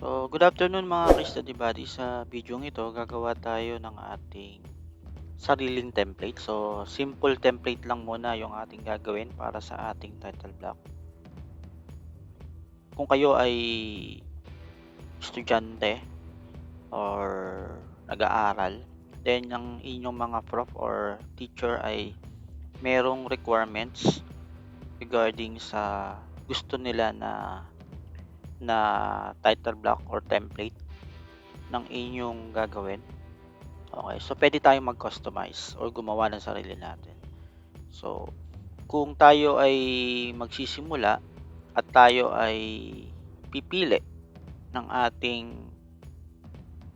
So, good afternoon mga ka-study buddy. Sa video ito, gagawa tayo ng ating sariling template. So, simple template lang muna yung ating gagawin para sa ating title block. Kung kayo ay estudyante or nag-aaral, then ang inyong mga prof or teacher ay merong requirements regarding sa gusto nila na title block or template ng inyong gagawin. Okay, so pwede tayong mag-customize or gumawa ng sarili natin. So, kung tayo ay magsisimula at tayo ay pipili ng ating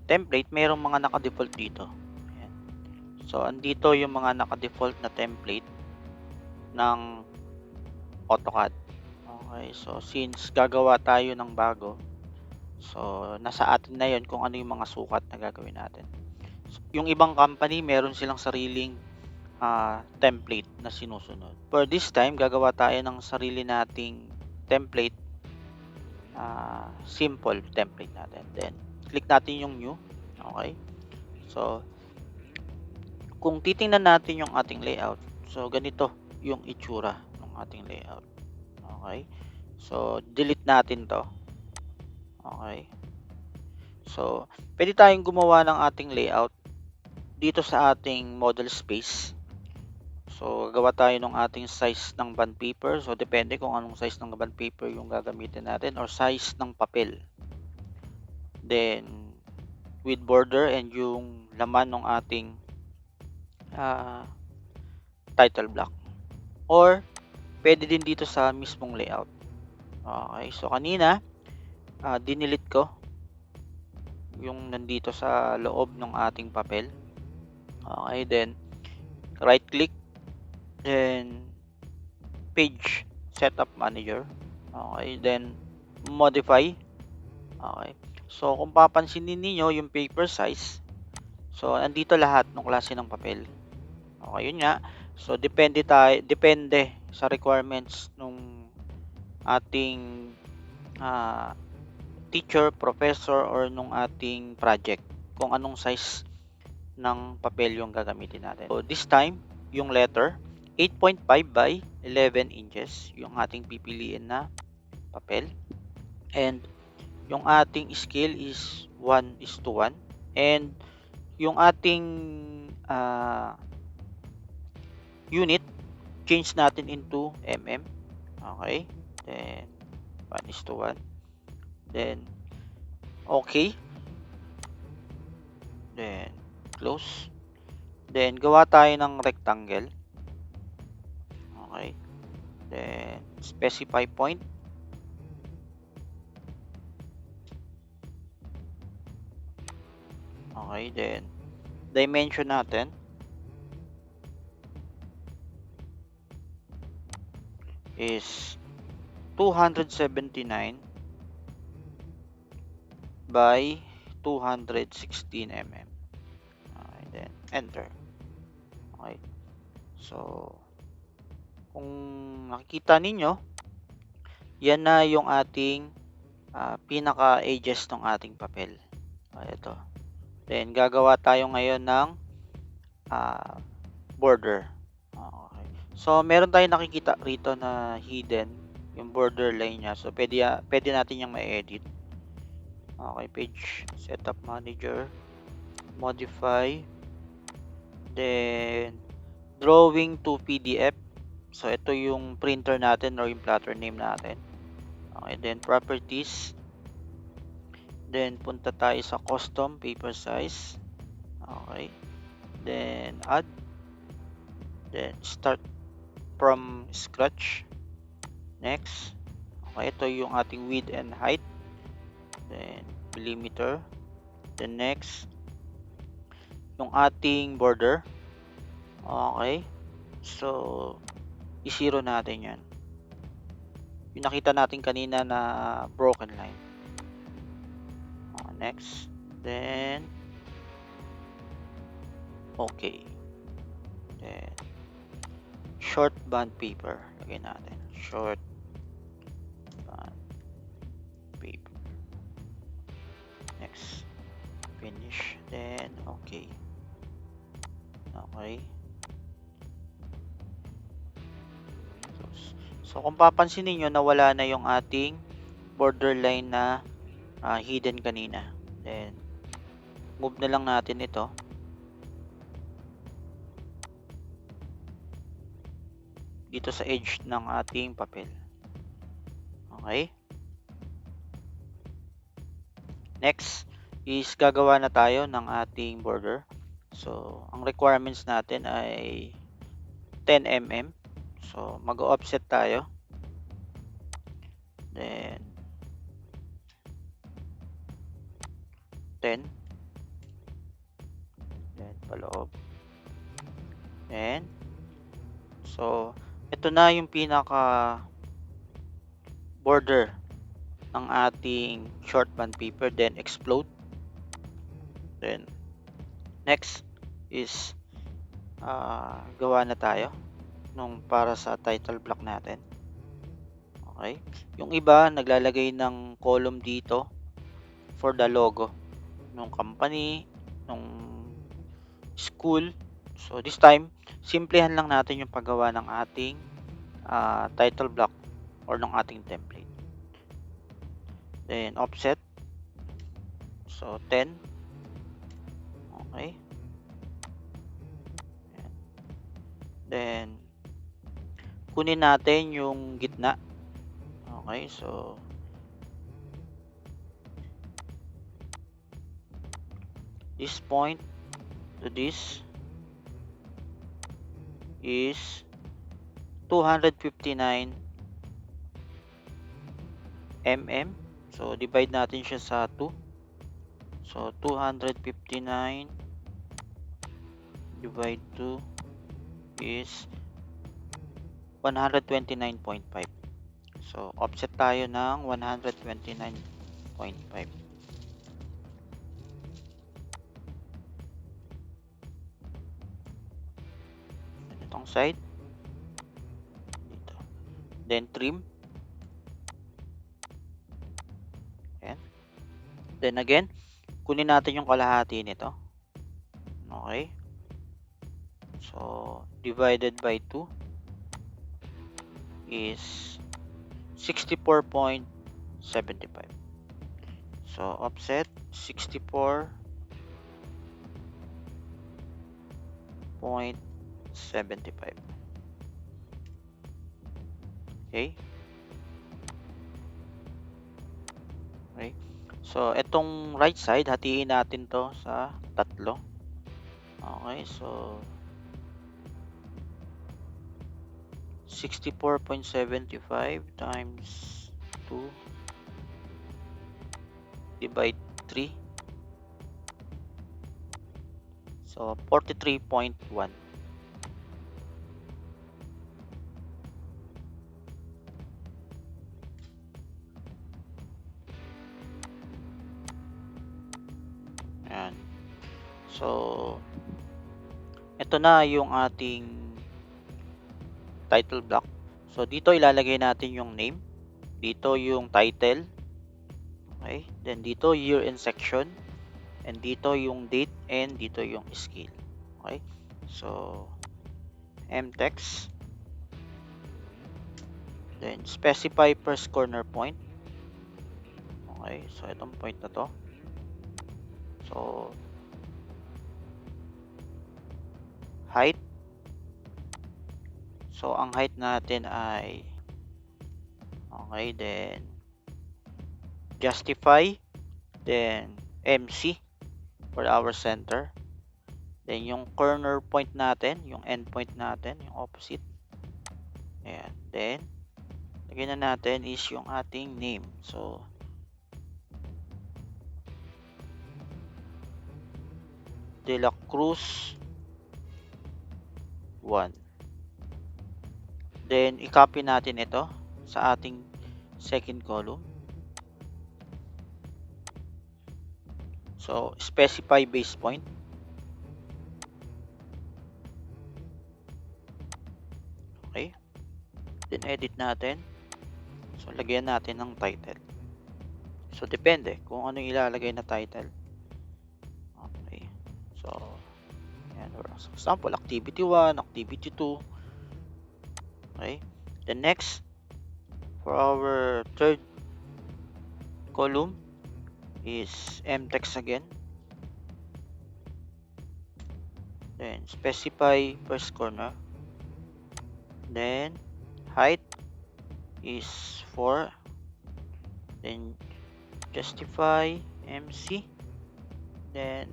template, mayroong mga naka-default dito. Ayan. So, andito yung mga naka-default na template ng AutoCAD. Okay, so since gagawa tayo ng bago, so nasa atin na yon kung ano yung mga sukat na gagawin natin. So, yung ibang company, meron silang sariling template na sinusunod. For this time, gagawa tayo ng sarili nating template, simple template natin. Then, click natin yung new. Okay. So, kung titingnan natin yung ating layout, so ganito yung itsura ng ating layout. Okay. So, delete natin to. Okay. So, pwede tayong gumawa ng ating layout dito sa ating model space. So, gagawa tayo ng ating size ng bond paper. So, depende kung anong size ng bond paper yung gagamitin natin or size ng papel. Then, with border and yung laman ng ating title block. Or, pwede din dito sa mismong layout. Okay, so kanina, dinilit ko yung nandito sa loob ng ating papel. Okay, then, right click, then, page setup manager. Okay, then, modify. Okay, so kung papansinin niyo yung paper size, so andito lahat ng klase ng papel. Okay, yun nga. So depende sa requirements nung ating teacher, professor, or nung ating project kung anong size ng papel yung gagamitin natin. So this time, yung letter 8.5 by 11 inches yung ating pipiliin na papel, and yung ating scale is 1:1, and yung ating unit, change natin into mm. Okay, then 1:1, then okay, then close, then gawa tayo ng rectangle. Okay, then specify point. Okay, then dimension natin is 279 by 216 mm. Okay, then enter. Okay, so kung nakikita ninyo, yan na yung ating pinaka edges ng ating papel. Ito. Then gagawa tayo ngayon ng border. Okay. So meron tayong nakikita rito na hidden yung border line niya. So pwede natin yung ma-edit. Okay, page setup manager, modify, then drawing to PDF. So ito yung printer natin or yung plotter name natin. Okay, then properties. Then punta tayo sa custom paper size. Okay. Then add. Then start from scratch. Next. Okay, ito yung ating width and height. Then millimeter. Then next, yung ating border. Okay. So i-zero natin yan. Yung nakita natin kanina na broken line. Next. Then okay. Then short bond paper. Lagyan natin. Short bond paper. finish, then okay. Okay. So kung papansin niyo nawala na yung ating borderline na hidden kanina. Then move na lang natin ito. Dito sa edge ng ating papel. Okay? Next is gagawa na tayo ng ating border. So, ang requirements natin ay 10 mm. So, mag-offset tayo. Then 10. Then paloob. Then so, ito na yung pinaka border ng ating short band paper, then explode. Then next is gawa na tayo nung para sa title block natin. Okay? Yung iba naglalagay ng column dito for the logo nung company, nung school. So this time, simplihan lang natin yung paggawa ng ating title block or ng ating template. Then offset. So 10. Okay. Then kunin natin yung gitna. Okay, so this point to this is 259 mm. So divide natin siya sa 2. So 259 divide 2 is 129.5. So offset tayo ng 129.5. Itong side dito. Then trim. Ayan. Then again, kunin natin yung kalahati nito. Okay. So divided by 2 is 64.75. So offset 64.75. Okay. Okay. So etong right side, hatiin natin to sa tatlo. Okay, so 64.75 times 2 divide 3. So 43.1. Ayan. So ito na yung ating title block. So dito ilalagay natin yung name, dito yung title, okay, then dito year and section, and dito yung date, and dito yung scale. Okay, so mtext, then specify first corner point. Okay, so itong point na to, so height. So ang height natin ay okay, then justify, then MC for our center, then yung corner point natin, yung end point natin, yung opposite. Ayan, then lagyan na natin is yung ating name. So De La Cruz 1. Then i-copy natin ito sa ating second column. So specify base point. Okay. Then edit natin. So lagyan natin ng title. So depende kung ano ilalagay na title. For example, activity 1, activity 2. Okay. The next, for our third column is mtext again. Then specify first corner. Then height is 4. Then justify MC. Then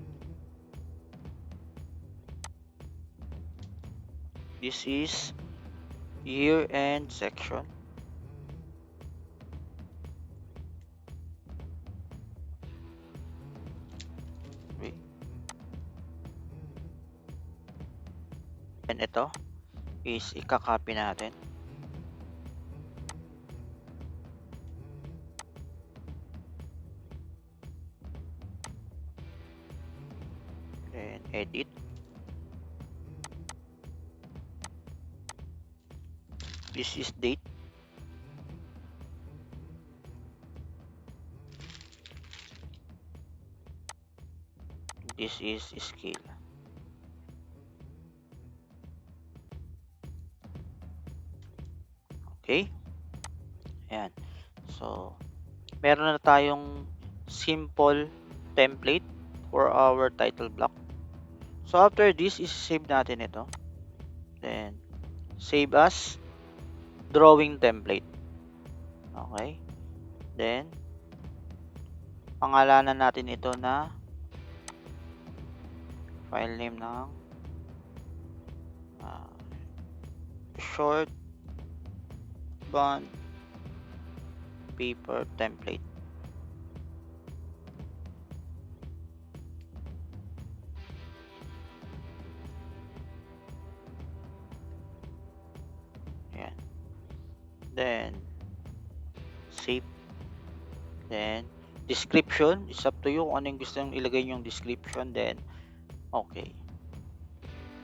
this is year end section. Okay. And ito is ika-copy natin. Then edit. This is date. This is scale. Okay. Ayan. So, meron na tayong simple template for our title block. So, after this, is-save natin ito. Then, save as drawing template. Okay. Then, pangalanan natin ito na file name ng short bond paper template. Ayan. Then, save. Then, description is up to you kung ano yung gusto nyo ilagay yung description. Then, okay.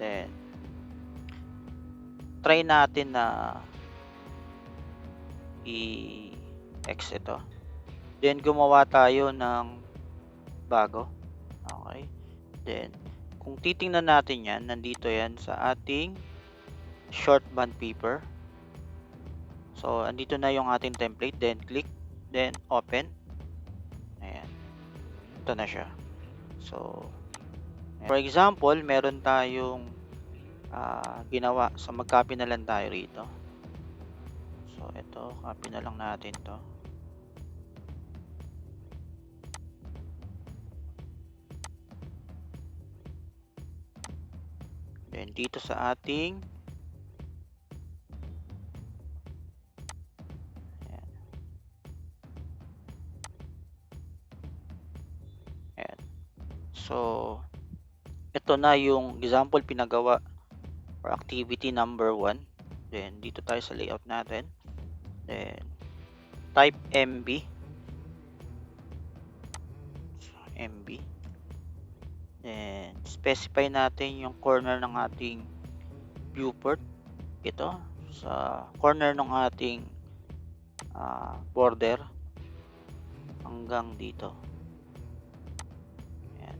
Then, try natin na i-X ito. Then, gumawa tayo ng bago. Okay. Then, kung titingnan natin yan, nandito yan sa ating short bond paper. So, andito na yung ating template. Then, click. Then, open. Ayan. Ito na siya. So, for example, meron tayong ginawa. So, mag-copy na lang tayo rito. So, ito. Copy na lang natin to. Then, dito sa ating ayan. So, ito na yung example pinagawa for activity number 1. Then, dito tayo sa layout natin. Then, type MB. So, MB. Then, specify natin yung corner ng ating viewport. Ito, sa corner ng ating border hanggang dito. Ayan.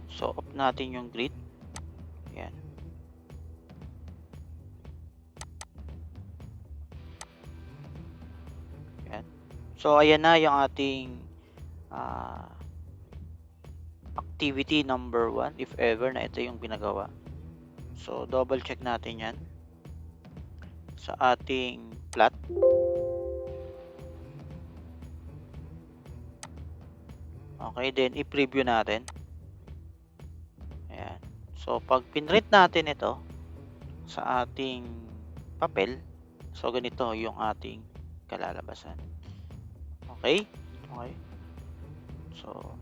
So, off natin yung grid. Ayan. Ayan. So, ayan na yung ating activity number 1 if ever na ito yung pinagawa. So, double check natin yan sa ating plot. Okay, then i-preview natin. Ayan. So, pag pinrint natin ito sa ating papel, so ganito yung ating kalalabasan. Okay? Okay. So,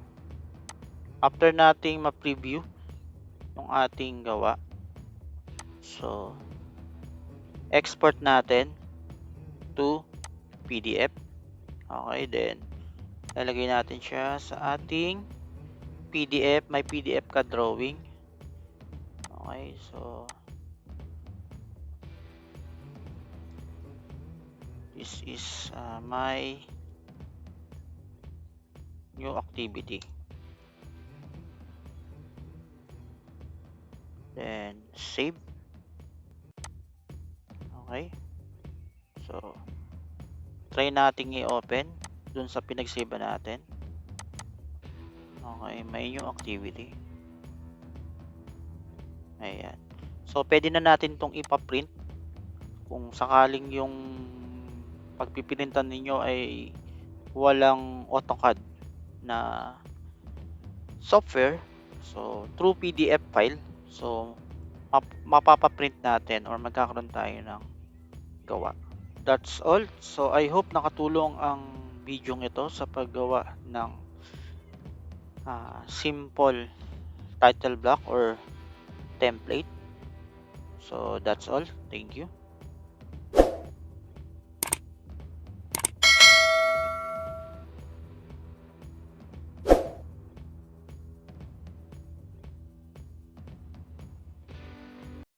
after nating ma-preview yung ating gawa, so, export natin to PDF. Okay, then, lalagay natin siya sa ating PDF. May PDF ka drawing. Okay, so, this is my new activity. Then save. Okay. So, try nating i-open dun sa pinag-save natin. Okay, may new activity. Ayan. So, pwede na natin tong ipa-print kung sakaling yung pagpiprintan ninyo ay walang AutoCAD na software. So, through PDF file. So, mapapa-print natin or magkakaroon tayo ng gawa. That's all. So, I hope nakatulong ang video ito sa paggawa ng simple title block or template. So, that's all. Thank you.